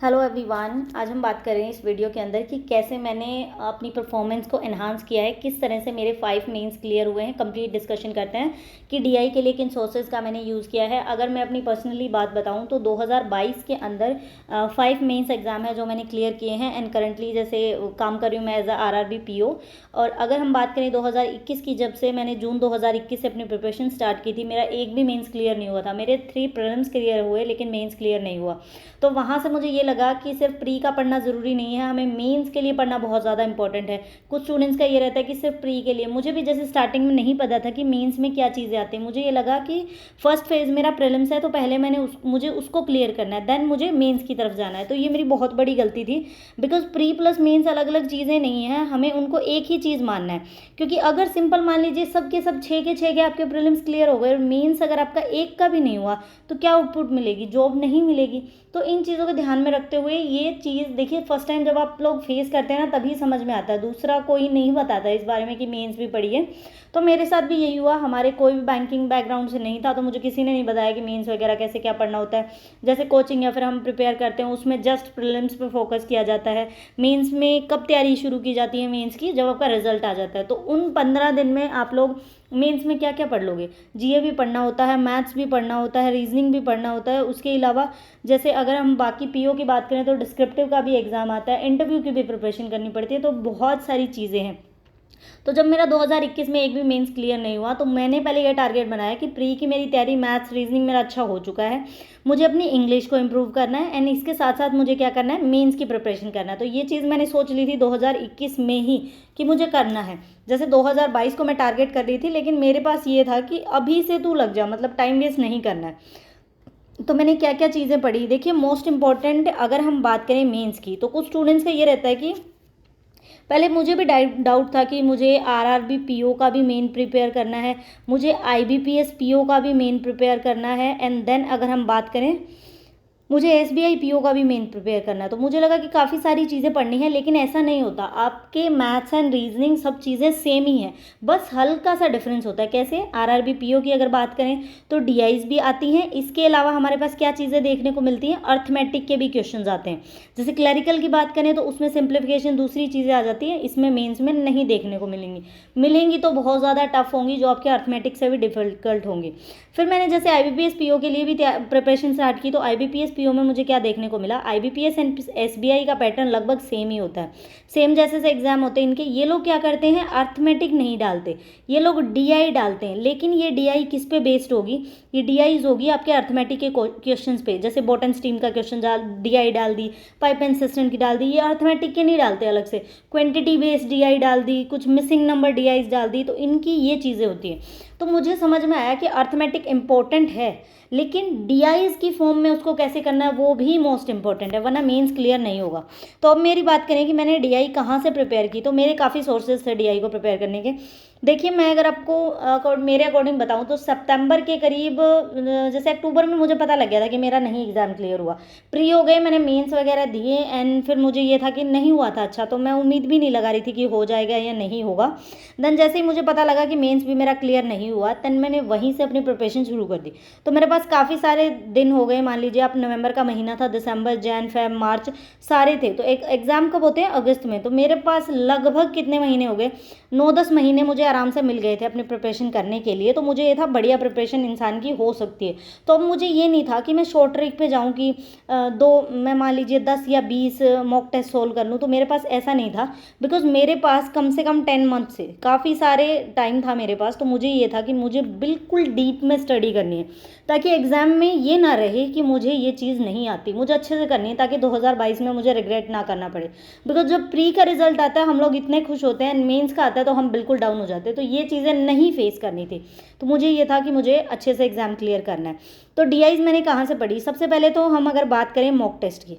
Hello everyone, आज हम बात कर रहे हैं इस वीडियो के अंदर कि कैसे मैंने अपनी परफॉर्मेंस को एनहांस किया है, किस तरह से मेरे 5 मेंस क्लियर हुए हैं। कंप्लीट डिस्कशन करते हैं कि डीआई के लिए किन सोर्सेज का मैंने यूज़ किया है। अगर मैं अपनी पर्सनली बात बताऊं तो 2022 के अंदर 5 मेंस एग्ज़ाम है जो मैंने क्लियर किए हैं एंड करंटली जैसे काम कर रही हूँ मैं एज अ RRB PO। और अगर हम बात करें 2021 की, जब से मैंने जून 2021 से अपनी प्रिपरेशन स्टार्ट की थी, मेरा एक भी मेंस क्लियर नहीं हुआ था। मेरे 3 प्रीलिम्स क्लियर हुए लेकिन मेंस क्लियर नहीं हुआ। तो वहाँ से मुझे ये लगा कि सिर्फ प्री का पढ़ना ज़रूरी नहीं है, हमें मेंस के लिए पढ़ना बहुत ज़्यादा इंपॉर्टेंट है। कुछ स्टूडेंट्स का ये रहता है कि सिर्फ प्री के लिए। मुझे भी जैसे स्टार्टिंग में नहीं पता था कि मेंस में क्या चीज़ें आती हैं। मुझे ये लगा कि फर्स्ट फेज़ मेरा प्रीलिम्स है तो पहले मुझे उसको क्लियर करना है, देन मुझे मेंस की तरफ जाना है। तो ये मेरी बहुत बड़ी गलती थी, बिकॉज प्री प्लस मेंस अलग अलग चीज़ें नहीं हैं, हमें उनको एक ही चीज़ मानना है। क्योंकि अगर सिंपल मान लीजिए सब के सब 6 के 6 के आपके प्रीलिम्स क्लियर हो गए और मेंस अगर आपका एक का भी नहीं हुआ तो क्या आउटपुट मिलेगी? जॉब नहीं मिलेगी। तो इन चीज़ों को ध्यान में रखते हुए ये चीज़ देखिए, फर्स्ट टाइम जब आप लोग फेस करते हैं ना तभी समझ में आता है, दूसरा कोई नहीं बताता इस बारे में कि मेंस भी पढ़ी है। तो मेरे साथ भी यही हुआ। हमारे कोई भी बैंकिंग बैकग्राउंड से नहीं था तो मुझे किसी ने नहीं बताया कि मेंस वगैरह कैसे क्या पढ़ना होता है। जैसे कोचिंग या फिर हम प्रिपेयर करते हैं उसमें जस्ट प्रीलिम्स पे फोकस किया जाता है। मेंस में कब तैयारी शुरू की जाती है मेंस की? जब आपका रिजल्ट आ जाता है। तो उन 15 दिन में आप लोग मेंस में क्या क्या पढ़ लोगे? जीए भी पढ़ना होता है, मैथ्स भी पढ़ना होता है, रीजनिंग भी पढ़ना होता है। उसके अलावा जैसे अगर हम बाकी पीओ की बात करें तो डिस्क्रिप्टिव का भी एग्ज़ाम आता है, इंटरव्यू की भी प्रिपरेशन करनी पड़ती है। तो बहुत सारी चीज़ें हैं। तो जब मेरा 2021 में एक भी मेंस क्लियर नहीं हुआ तो मैंने पहले ये टारगेट बनाया कि प्री की मेरी तैयारी मैथ्स रीजनिंग मेरा अच्छा हो चुका है, मुझे अपनी इंग्लिश को इम्प्रूव करना है एंड इसके साथ साथ मुझे क्या करना है, मेंस की प्रिपरेशन करना है। तो ये चीज़ मैंने सोच ली थी 2021 में ही कि मुझे करना है। जैसे 2022 को मैं टारगेट कर रही थी, लेकिन मेरे पास ये था कि अभी से तू लग जा, मतलब टाइम वेस्ट नहीं करना है। तो मैंने क्या क्या चीज़ें पढ़ी, देखिए मोस्ट इंपॉर्टेंट अगर हम बात करें मेंस की, तो कुछ स्टूडेंट्स का ये रहता है कि पहले मुझे भी डाउट था कि मुझे RRB PO का भी मेन प्रिपेयर करना है, मुझे IBPS PO का भी मेन प्रिपेयर करना है एंड देन अगर हम बात करें मुझे SBI PO का भी मेन प्रिपेयर करना है। तो मुझे लगा कि काफ़ी सारी चीज़ें पढ़नी है, लेकिन ऐसा नहीं होता। आपके मैथ्स एंड रीजनिंग सब चीज़ें सेम ही है, बस हल्का सा डिफरेंस होता है। कैसे? RRB PO की अगर बात करें तो DIs भी आती हैं, इसके अलावा हमारे पास क्या चीज़ें देखने को मिलती हैं, अर्थमेटिक के भी क्वेश्चन आते हैं। जैसे क्लैरिकल की बात करें तो उसमें सिंप्लीफिकेशन दूसरी चीज़ें आ जाती हैं, इसमें मेन्स में नहीं देखने को मिलेंगी तो बहुत ज़्यादा टफ होंगी, जो आपके अर्थमेटिक से भी डिफिकल्ट होंगी। फिर मैंने जैसे IBPS PO के लिए भी प्रिपरेशन स्टार्ट की, तो IBPS PO में मुझे क्या देखने को मिला, IBPS एंड SBI का पैटर्न लगभग सेम ही होता है, सेम जैसे से एग्जाम होते हैं इनके। ये लोग क्या करते हैं, अर्थमेटिक नहीं डालते, ये लोग DI डालते हैं। लेकिन ये DI किस पे बेस्ड होगी? ये DIs होगी आपके अर्थमेटिक के क्वेश्चन पे। जैसे बॉटम स्ट्रीम का क्वेश्चन DI डाल दी, पाइप एंड सिस्टम की डाल दी, ये अर्थमेटिक के नहीं डालते अलग से। क्वांटिटी बेस्ड DI डाल दी, कुछ मिसिंग नंबर DIs डाल दी, तो इनकी ये चीज़ें होती हैं। तो मुझे समझ में आया कि अर्थमेटिक इंपॉर्टेंट है, लेकिन DIs की फॉर्म में उसको कैसे करना है वो भी मोस्ट इंपॉर्टेंट है, वरना मेंस क्लियर नहीं होगा। तो अब मेरी बात करें कि मैंने DI कहाँ से प्रिपेयर की, तो मेरे काफ़ी सोर्सेज थे DI को प्रिपेयर करने के। देखिए, मैं अगर आपको मेरे अकॉर्डिंग बताऊं तो सितंबर के करीब, जैसे अक्टूबर में मुझे पता लग गया था कि मेरा नहीं एग्ज़ाम क्लियर हुआ। प्री हो गए, मैंने मेंस वगैरह दिए एंड फिर मुझे ये था कि नहीं हुआ था अच्छा, तो मैं उम्मीद भी नहीं लगा रही थी कि हो जाएगा या नहीं होगा। देन जैसे ही मुझे पता लगा कि मेंस भी मेरा क्लियर नहीं हुआ, देन मैंने वहीं से अपनी प्रिपरेशन शुरू कर दी। तो मेरे पास काफ़ी सारे दिन हो गए, मान लीजिए आप नवंबर का महीना था, दिसंबर, जैन, फेब, मार्च सारे थे। तो एक एग्ज़ाम कब होते हैं? अगस्त में। तो मेरे पास लगभग कितने महीने हो गए, 9-10 महीने मुझे आराम से मिल गए थे अपनी प्रिपरेशन करने के लिए। तो मुझे ये था बढ़िया प्रिपरेशन इंसान की हो सकती है। तो अब मुझे ये नहीं था कि मैं शॉर्ट ट्रिक पे जाऊँ कि मैं मान लीजिए 10 या 20 मॉक टेस्ट सोल्व कर लूँ। तो मेरे पास ऐसा नहीं था, बिकॉज मेरे पास कम से कम 10 मंथ से काफ़ी सारे टाइम था मेरे पास। तो मुझे ये था कि मुझे बिल्कुल डीप में स्टडी करनी है, ताकि एग्ज़ाम में ये ना रहे कि मुझे ये चीज़ नहीं आती, मुझे अच्छे से करनी है, ताकि 2022 में मुझे रिग्रेट ना करना पड़े। बिकॉज जब प्री का रिजल्ट आता है हम लोग इतने खुश होते हैं, मेंस का आता है तो हम बिल्कुल डाउन हो जाते हैं। तो ये चीज़ें नहीं फेस करनी थी। तो मुझे ये था कि मुझे अच्छे से एग्ज़ाम क्लियर करना है। तो DIs मैंने कहाँ से पढ़ी? सबसे पहले तो हम अगर बात करें मॉक टेस्ट की,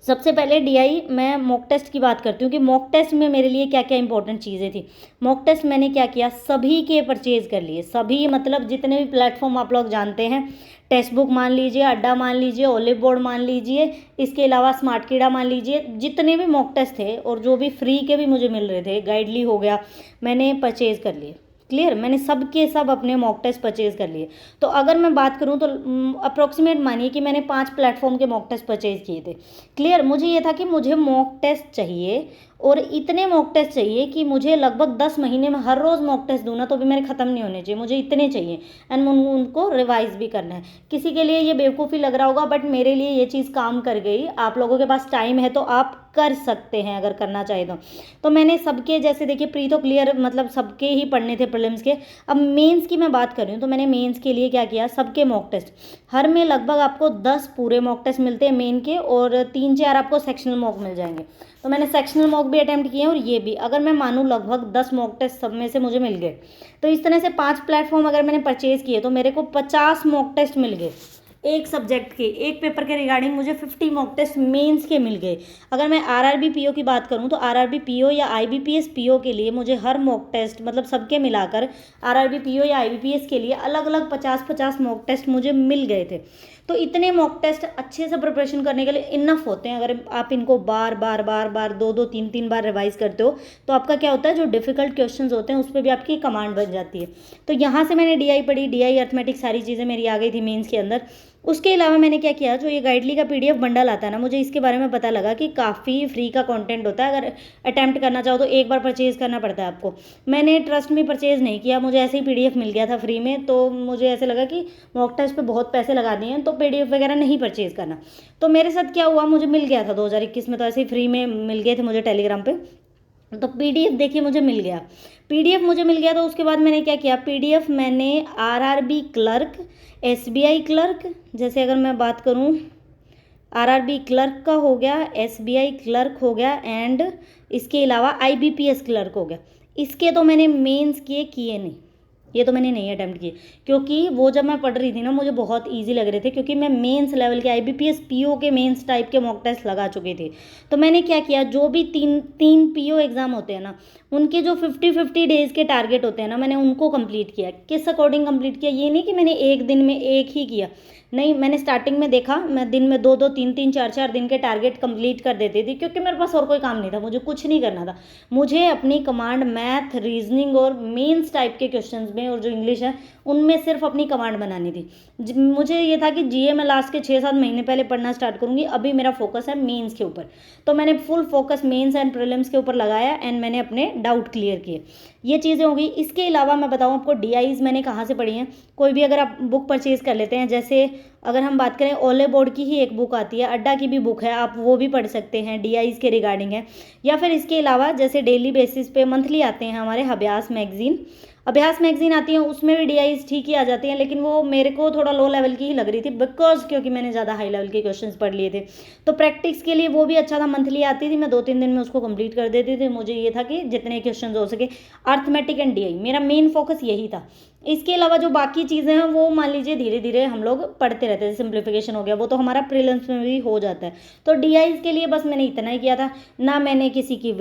सबसे पहले DI मैं मॉक टेस्ट की बात करती हूँ कि मॉक टेस्ट में मेरे लिए क्या क्या इंपॉर्टेंट चीज़ें थी। मॉक टेस्ट मैंने क्या किया, सभी के परचेज कर लिए, सभी मतलब जितने भी प्लेटफॉर्म आप लोग जानते हैं, टेक्स्ट बुक मान लीजिए, अड्डा मान लीजिए, ओलिव बोर्ड मान लीजिए, इसके अलावा स्मार्ट कीड़ा मान लीजिए, जितने भी मॉक टेस्ट थे और जो भी फ्री के भी मुझे मिल रहे थे, गाइडली हो गया, मैंने परचेज कर लिए। क्लियर, मैंने सब के सब अपने मॉक टेस्ट परचेज कर लिए। तो अगर मैं बात करूं तो अप्रोक्सीमेट मानिए कि मैंने 5 प्लेटफॉर्म के मॉक टेस्ट परचेज किए थे। क्लियर, मुझे ये था कि मुझे मॉक टेस्ट चाहिए और इतने मॉक टेस्ट चाहिए कि मुझे लगभग 10 महीने में हर रोज़ मॉक टेस्ट दूँ ना तो भी मेरे ख़त्म नहीं होने चाहिए, मुझे इतने चाहिए एंड उनको रिवाइज भी करना है। किसी के लिए ये बेवकूफ़ी लग रहा होगा बट मेरे लिए ये चीज़ काम कर गई। आप लोगों के पास टाइम है तो आप कर सकते हैं अगर करना चाहे तो मैंने सबके, जैसे देखिए प्री तो क्लियर मतलब सबके ही पढ़ने थे प्रीलिम्स के। अब मेंस की मैं बात कर रही हूँ तो मैंने मेंस के लिए क्या किया, सबके मॉक टेस्ट, हर में लगभग आपको 10 पूरे मॉक टेस्ट मिलते हैं मेन के और 3-4 आपको सेक्शनल मॉक मिल जाएंगे। तो मैंने सेक्शनल मॉक भी अटैम्प्ट किए हैं और ये भी, अगर मैं मानूँ लगभग 10 मॉक टेस्ट सब में से मुझे मिल गए। तो इस तरह से 5 प्लेटफॉर्म अगर मैंने परचेज़ किए तो मेरे को 50 मॉक टेस्ट मिल गए। एक सब्जेक्ट के, एक पेपर के रिगार्डिंग मुझे 50 मॉक टेस्ट मेंस के मिल गए। अगर मैं आरआरबी पीओ की बात करूं तो आरआरबी पीओ या आईबीपीएस पीओ के लिए मुझे हर मॉक टेस्ट मतलब सबके मिलाकर आरआरबी पीओ या आईबीपीएस के लिए अलग अलग 50-50 मॉक टेस्ट मुझे मिल गए थे। तो इतने मॉक टेस्ट अच्छे से प्रिपरेशन करने के लिए इनफ होते हैं। अगर आप इनको बार बार 2-2 3-3 बार रिवाइज करते हो तो आपका क्या होता है, जो डिफिकल्ट क्वेश्चंस होते हैं उस पर भी आपकी कमांड बन जाती है। तो यहाँ से मैंने डीआई पढ़ी, डीआई अर्थमेटिक सारी चीज़ें मेरी आ गई थी मेंस के अंदर। उसके अलावा मैंने क्या किया, जो ये गाइडली का पीडीएफ बंडल आता है ना, मुझे इसके बारे में पता लगा कि काफ़ी फ्री का कंटेंट होता है। अगर अटैम्प्ट करना चाहो तो एक बार परचेज़ करना पड़ता है आपको। मैंने ट्रस्ट में परचेज़ नहीं किया, मुझे ऐसे ही पीडीएफ मिल गया था फ्री में। तो मुझे ऐसे लगा कि मॉक टेस्ट पे बहुत पैसे लगा दिए हैं तो पीडीएफ वगैरह नहीं परचेज़ करना। तो मेरे साथ क्या हुआ, मुझे मिल गया था 2021 में, तो ऐसे ही फ्री में मिल गए थे मुझे टेलीग्राम पे। तो पीडीएफ देखिए मुझे मिल गया, पीडीएफ मुझे मिल गया। तो उसके बाद मैंने क्या किया, पीडीएफ मैंने आरआरबी क्लर्क, एसबीआई क्लर्क, जैसे अगर मैं बात करूं आरआरबी क्लर्क का हो गया, एसबीआई क्लर्क हो गया एंड इसके अलावा आईबीपीएस क्लर्क हो गया। इसके तो मैंने मेंस किए नहीं, ये तो मैंने नहीं अटैम्प्ट किए क्योंकि वो जब मैं पढ़ रही थी ना मुझे बहुत इजी लग रहे थे, क्योंकि मैं मेंस लेवल के आईबीपीएस पीओ के मेंस टाइप के मॉक टेस्ट लगा चुकी थी। तो मैंने क्या किया, जो भी तीन पीओ एग्ज़ाम होते हैं ना, उनके जो 50-50 डेज़ के टारगेट होते हैं ना, मैंने उनको कंप्लीट किया। किस अकॉर्डिंग कंप्लीट किया, ये नहीं कि मैंने एक दिन में एक ही किया, नहीं, मैंने स्टार्टिंग में देखा मैं दिन में 2-2 3-3 4-4 दिन के टारगेट कंप्लीट कर देती थी, क्योंकि मेरे पास और कोई काम नहीं था, मुझे कुछ नहीं करना था। मुझे अपनी कमांड मैथ, रीजनिंग और मेंस टाइप के क्वेश्चंस में और जो इंग्लिश है उनमें सिर्फ अपनी कमांड बनानी थी। मुझे ये था कि जीए में लास्ट के 6-7 महीने पहले पढ़ना स्टार्ट करूँगी, अभी मेरा फोकस है मेंस के ऊपर। तो मैंने full focus mains and prelims के ऊपर लगाया एंड मैंने अपने डाउट क्लियर किए। ये चीज़ें हो गई। इसके अलावा मैं बताऊँ आपको डीआईज मैंने कहाँ से पढ़ी हैं। कोई भी अगर आप बुक परचेज़ कर लेते हैं, जैसे अगर हम बात करें ओले बोर्ड की ही एक बुक आती है, अड्डा की भी बुक है, आप वो भी पढ़ सकते हैं, डीआईज के रिगार्डिंग है। या फिर इसके अलावा जैसे डेली बेसिस पे मंथली आते हैं हमारे अभ्यास मैगजीन आती है, उसमें भी डीआईज ठीक ही आ जाती हैं, लेकिन वो मेरे को थोड़ा लो लेवल की ही लग रही थी बिकॉज क्योंकि मैंने ज़्यादा हाई लेवल के क्वेश्चंस पढ़ लिए थे। तो प्रैक्टिस के लिए वो भी अच्छा था, मंथली आती थी, मैं 2-3 दिन में उसको कंप्लीट कर देती थी। मुझे ये था कि जितने क्वेश्चन हो सके अर्थमेटिक एंड डीआई, मेरा मेन फोकस यही था। इसके अलावा जो बाकी चीज़ें हैं वो मान लीजिए धीरे धीरे हम लोग पढ़ते रहते हैं। सिंप्लीफिकेशन हो गया, वो तो हमारा प्रीलिम्स में भी हो जाता है। तो डीआईज के लिए बस मैंने इतना ही किया था। ना मैंने किसी की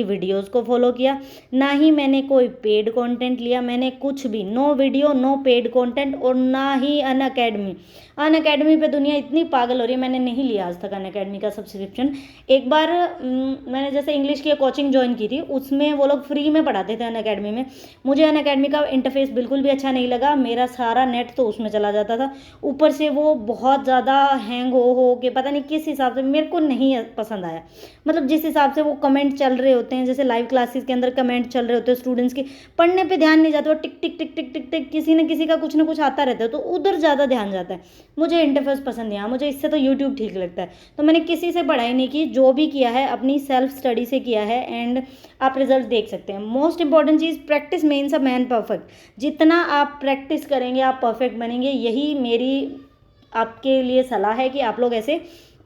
वीडियोस को फॉलो किया, ना ही मैंने कोई पेड कंटेंट लिया, मैंने कुछ भी, no video no paid content, और ना ही अनअकैडमी पे दुनिया इतनी पागल हो रही है, मैंने नहीं लिया आज तक अनअकैडमी का सब्सक्रिप्शन। एक बार मैंने जैसे इंग्लिश की कोचिंग ज्वाइन की थी, उसमें वो लोग फ्री में पढ़ाते थे अनअकैडमी में। मुझे अनअकैडमी का इंटरफेस बिल्कुल भी अच्छा नहीं लगा, मेरा सारा नेट तो उसमें चला जाता था, ऊपर से वो बहुत ज़्यादा हैंग हो के पता नहीं किस हिसाब से मेरे को नहीं पसंद आया। मतलब जिस हिसाब से वो कमेंट चल रहे होते हैं, जैसे लाइव क्लासेस के अंदर कमेंट चल रहे होते हैं स्टूडेंट्स के, पढ़ने पे ध्यान नहीं जाता, वो टिक टिक टिक टिक टिक टिक किसी न किसी का कुछ ना कुछ आता रहता है, तो उधर ज़्यादा ध्यान जाता है। मुझे इंटरफेस पसंद नहीं आया, मुझे इससे तो यूट्यूब ठीक लगता है। तो मैंने किसी से पढ़ाई नहीं की, जो भी किया है अपनी सेल्फ स्टडी से किया है एंड आप रिजल्ट देख सकते हैं। Most important cheese practice makes a man perfect. जितना आप प्रैक्टिस करेंगे आप परफेक्ट बनेंगे, यही मेरी आपके लिए सलाह है कि आप लोग ऐसे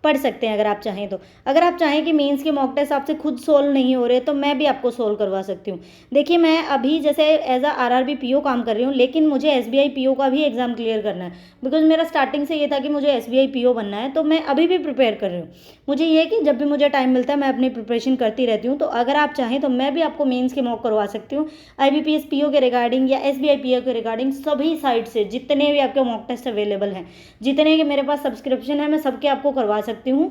पढ़ सकते हैं अगर आप चाहें तो। अगर आप चाहें कि मेंस के मॉक टेस्ट आपसे खुद सोल्व नहीं हो रहे तो मैं भी आपको सोल्व करवा सकती हूँ। देखिए मैं अभी जैसे एज अ आरआरबी पीओ काम कर रही हूँ, लेकिन मुझे एसबीआई पीओ का भी एग्ज़ाम क्लियर करना है, बिकॉज मेरा स्टार्टिंग से ये था कि मुझे एसबीआई पीओ बनना है। तो मैं अभी भी प्रिपेयर कर रही हूँ। मुझे ये है कि जब भी मुझे टाइम मिलता है मैं अपनी प्रिपरेशन करती रहती हूँ। तो अगर आप चाहें तो मैं भी आपको मेंस के मॉक करवा सकती हूँ, आईबीपीएस पीओ के रिगार्डिंग या एसबीआई पीओ के रिगार्डिंग। सभी साइट से जितने भी आपके मॉक टेस्ट अवेलेबल हैं, जितने के मेरे पास सब्सक्रिप्शन है, मैं सबके आपको करवा सकती हूँ।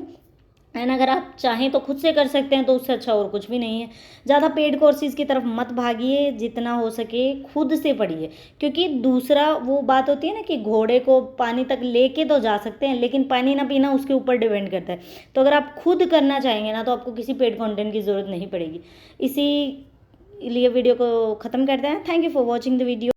एंड अगर आप चाहें तो खुद से कर सकते हैं, तो उससे अच्छा और कुछ भी नहीं है। ज़्यादा पेड कोर्सेज़ की तरफ मत भागिए, जितना हो सके खुद से पढ़िए, क्योंकि दूसरा वो बात होती है ना कि घोड़े को पानी तक लेके तो जा सकते हैं, लेकिन पानी ना पीना उसके ऊपर डिपेंड करता है। तो अगर आप खुद करना चाहेंगे ना, तो आपको किसी पेड कंटेंट की ज़रूरत नहीं पड़ेगी। इसी लिए वीडियो को ख़त्म करते हैं। Thank you for watching the video.